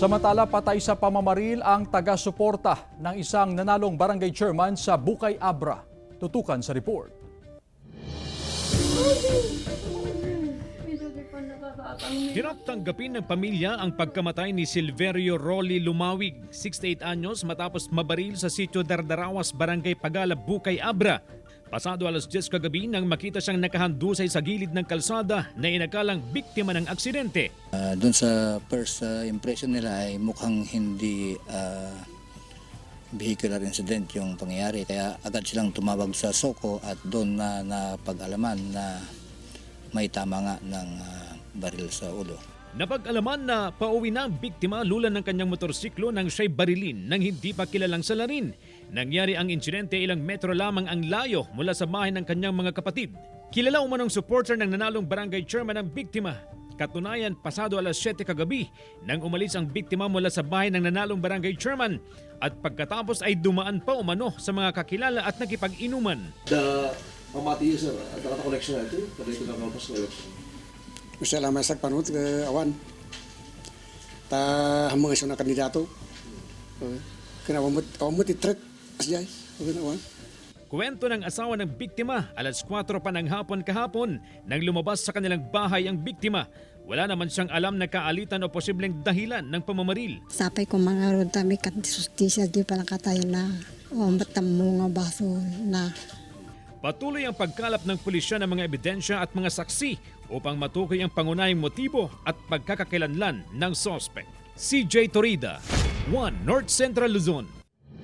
Samantala, patay sa pamamaril ang taga-suporta ng isang nanalong barangay chairman sa Bukay Abra. Tutukan sa report. Tinanggapin ng pamilya ang pagkamatay ni Silverio Rolly Lumawig, 68 anyos matapos mabaril sa sitio Dardarawas, Barangay Pagala, Bukay Abra. Pasado alas 10 kagabi nang makita siyang nakahandusay sa gilid ng kalsada na inakalang biktima ng aksidente. Doon sa first impression nila ay mukhang hindi vehicular incident yung pangyayari. Kaya agad silang tumawag sa SOCO at doon na napag-alaman na may tama nga ng baril sa ulo. Napag-alaman na pauwi na ang biktima lula ng kanyang motorsiklo nang siya'y barilin ng hindi pa kilalang salarin. Nangyari ang insidente ilang metro lamang ang layo mula sa bahay ng kanyang mga kapatid. Kilala umanong supporter ng nanalong barangay chairman ang biktima. Katunayan, pasado alas 7 kagabi nang umalis ang biktima mula sa bahay ng nanalong barangay chairman at pagkatapos ay dumaan pa umano sa mga kakilala at nakipag-inuman. Pamati sir, at connection natin, dito na campus ko. Gusto lang masak panut ke awan. Ta hamang iso na kandidato. Kena wamut itret asjay. Awan. Kwento ng asawa ng biktima, alas 4 pa ng hapon kahapon nang lumabas sa kanilang bahay ang biktima. Wala naman siyang alam na kaalitan o posibleng dahilan ng pamamaril. Sapay ko mga rodami kat justisya di palang katayo na o matamo nga baso na. Patuloy ang pagkalap ng pulisya ng mga ebidensya at mga saksi upang matukoy ang pangunahing motibo at pagkakakilanlan ng sospek. CJ Torida, 1 North Central Luzon.